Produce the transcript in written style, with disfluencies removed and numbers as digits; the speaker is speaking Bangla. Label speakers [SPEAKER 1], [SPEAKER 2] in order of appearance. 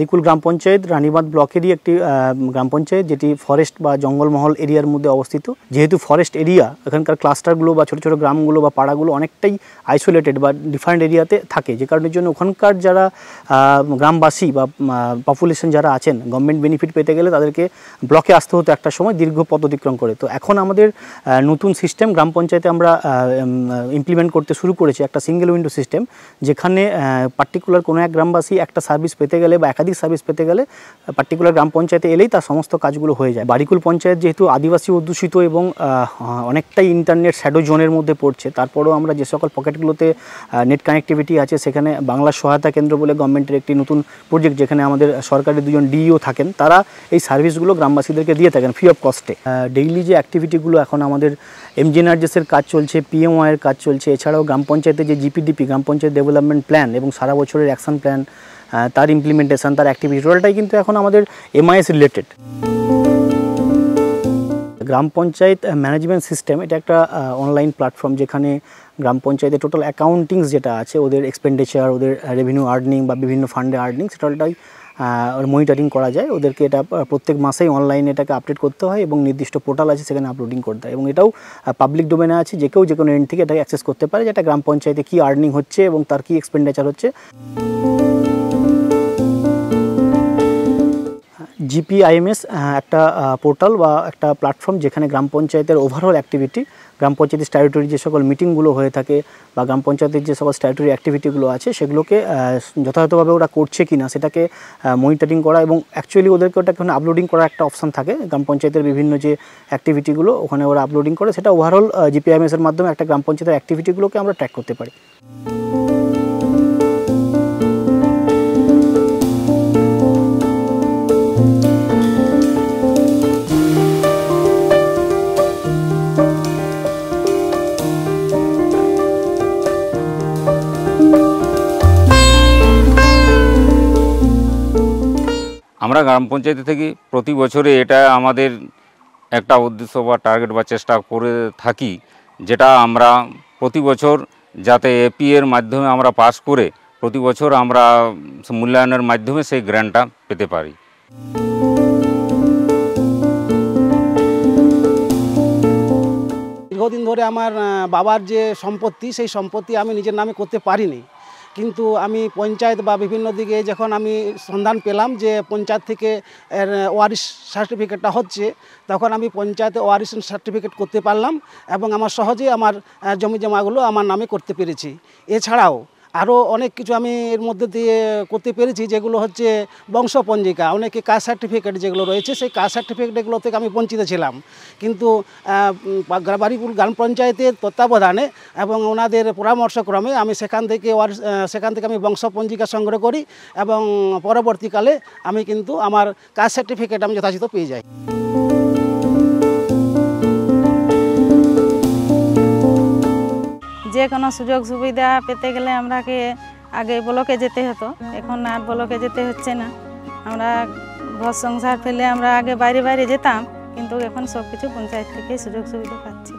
[SPEAKER 1] বারিকুল গ্রাম পঞ্চায়েত রানীবাঁধ ব্লকেরই একটি গ্রাম পঞ্চায়েত, যেটি ফরেস্ট বা জঙ্গলমহল এরিয়ার মধ্যে অবস্থিত। যেহেতু ফরেস্ট এরিয়া, এখানকার ক্লাস্টারগুলো বা ছোটো ছোটো গ্রামগুলো বা পাড়াগুলো অনেকটাই আইসোলেটেড বা ডিফারেন্ট এরিয়াতে থাকে, যে কারণের জন্য ওখানকার যারা গ্রামবাসী বা পপুলেশন যারা আছেন, গভর্নমেন্ট বেনিফিট পেতে গেলে তাদেরকে ব্লকে আসতে হতো একটা সময়, দীর্ঘ পথ অতিক্রম করে। তো এখন আমাদের নতুন সিস্টেম গ্রাম পঞ্চায়েতে আমরা ইমপ্লিমেন্ট করতে শুরু করেছি, একটা সিঙ্গেল উইন্ডো সিস্টেম, যেখানে পার্টিকুলার কোনো এক গ্রামবাসী একটা সার্ভিস পেতে গেলে বা একাধিক সার্ভিস পেতে গেলে পার্টিকুলার গ্রাম পঞ্চায়েতে এলেই তার সমস্ত কাজগুলো হয়ে যায়। বারিকুল পঞ্চায়েত যেহেতু আদিবাসী অধ্যুষিত এবং অনেকটাই ইন্টারনেট শ্যাডো জোনের মধ্যে পড়ছে, তারপরেও আমরা যে সকল পকেটগুলোতে নেট কানেক্টিভিটি আছে সেখানে বাংলা সহায়তা কেন্দ্র বলে গভর্নমেন্টের একটি নতুন প্রজেক্ট, যেখানে আমাদের সরকারি দুজন ডিইও থাকেন, তারা এই সার্ভিসগুলো গ্রামবাসীদেরকে দিয়ে থাকেন ফ্রি অফ কস্টে। ডেইলি যে অ্যাক্টিভিটিগুলো এখন আমাদের এমজিএনআরজিএসের কাজ চলছে, পিএমওয়াইয়ের কাজ চলছে, এছাড়াও গ্রাম পঞ্চায়েতের যে জিপিডিপি গ্রাম পঞ্চায়েত ডেভেলপমেন্ট প্ল্যান এবং সারা বছরের অ্যাকশন প্ল্যান, তার ইমপ্লিমেন্টেশন, তার অ্যাক্টিভিটি টোটালটাই কিন্তু এখন আমাদের এমআইএস রিলেটেড। গ্রাম পঞ্চায়েত ম্যানেজমেন্ট সিস্টেম এটা একটা অনলাইন প্ল্যাটফর্ম, যেখানে গ্রাম পঞ্চায়েতের টোটাল অ্যাকাউন্টিংস যেটা আছে, ওদের এক্সপেন্ডিচার, ওদের রেভিনিউ আর্নিং বা বিভিন্ন ফান্ডে আর্নিং, টোটালটাই মনিটরিং করা যায়। ওদেরকে এটা প্রত্যেক মাসেই অনলাইনে এটাকে আপডেট করতে হয় এবং নির্দিষ্ট পোর্টাল আছে সেখানে আপলোডিং করতে হয়, এবং এটাও পাবলিক ডোমেনে আছে, যে কেউ যে কোনো এন্ড থেকে এটাকে অ্যাক্সেস করতে পারে, যেটা গ্রাম পঞ্চায়েতে কী আর্নিং হচ্ছে এবং তার কী এক্সপেন্ডিচার হচ্ছে। জিপিআইএমএস একটা পোর্টাল বা একটা প্ল্যাটফর্ম, যেখানে গ্রাম পঞ্চায়েতের ওভারঅল অ্যাক্টিভিটি, গ্রাম পঞ্চায়েতের স্ট্যাটুটরি যে সকল মিটিংগুলো হয়ে থাকে বা গ্রাম পঞ্চায়েতের যে সকল স্ট্যাটুটরি অ্যাক্টিভিটিগুলো আছে, সেগুলোকে যথাযথভাবে ওরা করছে কি না সেটাকে মনিটরিং করা, এবং অ্যাকচুয়ালি ওদেরকে ওটা ওখানে আপলোডিং করার একটা অপশান থাকে। গ্রাম পঞ্চায়েতের বিভিন্ন যে অ্যাক্টিভিটিগুলো ওখানে ওরা আপলোডিং করে, সেটা ওভারঅল জিপিআইএমএসের মাধ্যমে একটা গ্রাম পঞ্চায়েতের অ্যাক্টিভিটিগুলোকে আমরা ট্র্যাক করতে পারি।
[SPEAKER 2] আমরা গ্রাম পঞ্চায়েত থেকে প্রতি বছরে এটা আমাদের একটা উদ্দেশ্য বা টার্গেট বা চেষ্টা করে থাকি, যেটা আমরা প্রতি বছর যাতে এপি এর মাধ্যমে আমরা পাস করে প্রতি বছর আমরা মূল্যায়নের মাধ্যমে সেই গ্র্যান্টটা পেতে পারি।
[SPEAKER 3] দীর্ঘদিন ধরে আমার বাবার যে সম্পত্তি, সেই সম্পত্তি আমি নিজের নামে করতে পারিনি, কিন্তু আমি পঞ্চায়েত বা বিভিন্ন দিকে যখন আমি সন্ধান পেলাম যে পঞ্চায়েত থেকে ওয়ারিশ সার্টিফিকেটটা হচ্ছে, তখন আমি পঞ্চায়েতে ওয়ারিশ সার্টিফিকেট করতে পারলাম এবং আমার সহজেই আমার জমি জমাগুলো আমার নামে করতে পেরেছি। এছাড়াও আরও অনেক কিছু আমি এর মধ্যে দিয়ে করতে পেরেছি, যেগুলো হচ্ছে বংশপঞ্জিকা, অনেকে কাস্ট সার্টিফিকেট যেগুলো রয়েছে, সেই কাস্ট সার্টিফিকেটগুলো থেকে আমি বঞ্চিত ছিলাম, কিন্তু বারিকুল গ্রাম পঞ্চায়েতের তত্ত্বাবধানে এবং ওনাদের পরামর্শক্রমে আমি সেখান থেকে আমি বংশপঞ্জিকা সংগ্রহ করি এবং পরবর্তীকালে আমি কিন্তু আমার কাস্ট সার্টিফিকেট আমি যথাযথ পেয়ে যাই।
[SPEAKER 4] যে কোনো সুযোগ সুবিধা পেতে গেলে আমরাকে আগে ব্লকে যেতে হতো, এখন আর ব্লকে যেতে হচ্ছে না। আমরা ঘর সংসার ফেলে আমরা আগে বাইরে বাইরে যেতাম, কিন্তু এখন সব কিছু পঞ্চায়েত থেকে সুযোগ সুবিধা পাচ্ছি।